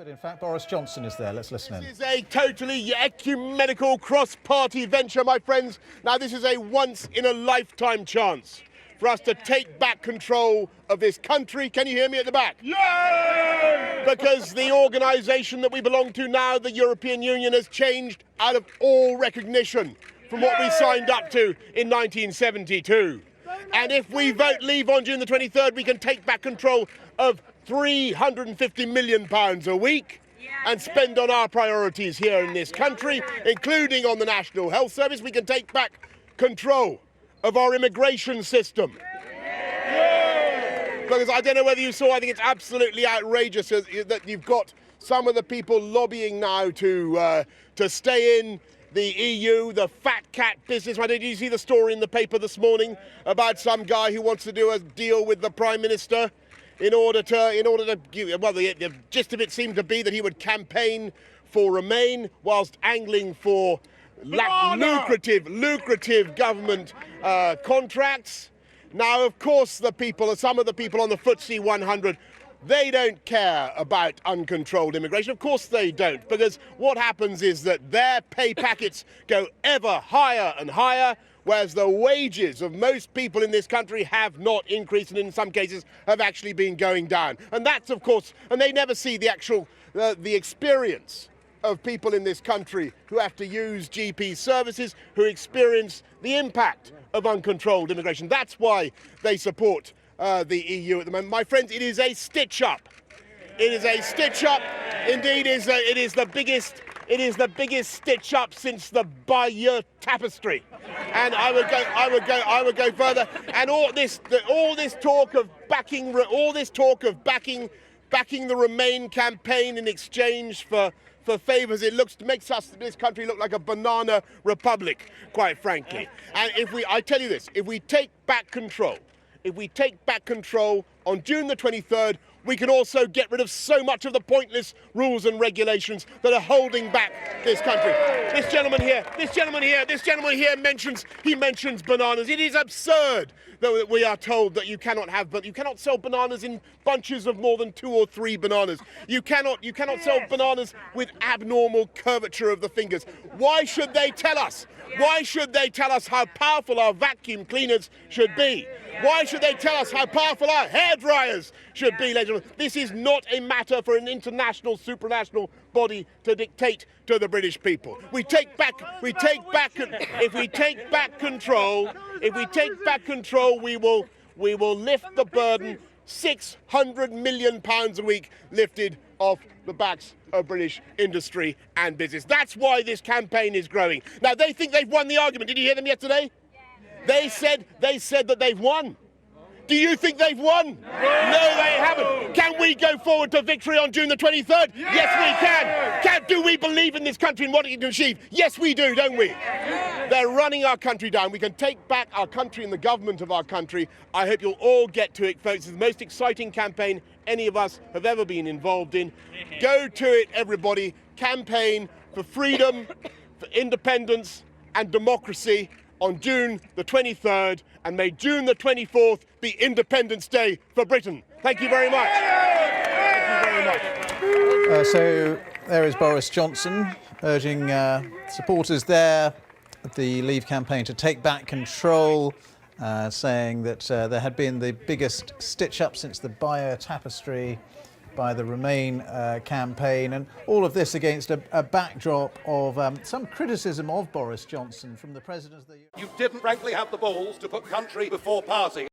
In fact, Boris Johnson is there. Let's listen in. This is a totally ecumenical cross-party venture, my friends. Now, this is a once-in-a-lifetime chance for us to take back control of this country. Can you hear me at the back? Yay! Because the organisation that we belong to now, the European Union, has changed out of all recognition from what we signed up to in 1972. And if we vote leave on June the 23rd, we can take back control of £350 million a week and spend on our priorities here in this country, including on the National Health Service. We can take back control of our immigration system. Because I don't know whether you saw, I think it's absolutely outrageous that you've got some of the people lobbying now to stay in the EU, the fat cat business. Did you see the story in the paper this morning about some guy who wants to do a deal with the Prime Minister in order to give, well, the gist of it seemed to be that he would campaign for Remain whilst angling for lucrative government contracts. Now, of course, some of the people on the FTSE 100, they don't care about uncontrolled immigration. Of course they don't, because what happens is that their pay packets go ever higher and higher, whereas the wages of most people in this country have not increased and in some cases have actually been going down. And that's, of course, and they never see the actual, the experience of people in this country who have to use GP services, who experience the impact of uncontrolled immigration. That's why they support the EU at the moment. My friends, it is a stitch-up. It is a stitch-up. Indeed, it is the biggest stitch-up since the Bayeux Tapestry. And I would go further. And all this talk of backing the Remain campaign in exchange for favours, makes this country look like a banana republic, quite frankly. And I tell you this, if we take back control on June the 23rd, we can also get rid of so much of the pointless rules and regulations that are holding back this country. This gentleman here mentions bananas. It is absurd that we are told that you cannot sell bananas in bunches of more than 2 or 3 bananas. You cannot sell bananas with abnormal curvature of the fingers. Why should they tell us? Why should they tell us how powerful our vacuum cleaners should be? Why should they tell us how powerful our hairdryers should be, ladies and gentlemen? This is not a matter for an international, supranational body to dictate to the British people. If we take back control, we will lift the burden, £600 million a week lifted off the backs of British industry and business. That's why this campaign is growing. Now, they think they've won the argument. Did you hear them yesterday? They said that they've won. Do you think they've won? No, they haven't. Can we go forward to victory on June the 23rd? Yes, we can. Do we believe in this country and what it can achieve? Yes, we do, don't we? They're running our country down. We can take back our country and the government of our country. I hope you'll all get to it, folks. It's the most exciting campaign any of us have ever been involved in. Go to it, everybody. Campaign for freedom, for independence and democracy on June the 23rd, and may June the 24th be Independence Day for Britain. Thank you very much. Thank you very much. So there is Boris Johnson urging supporters there at the Leave campaign to take back control, saying that there had been the biggest stitch-up since the Bayeux Tapestry by the Remain campaign, and all of this against a backdrop of some criticism of Boris Johnson from the President of the... You didn't frankly have the balls to put country before party.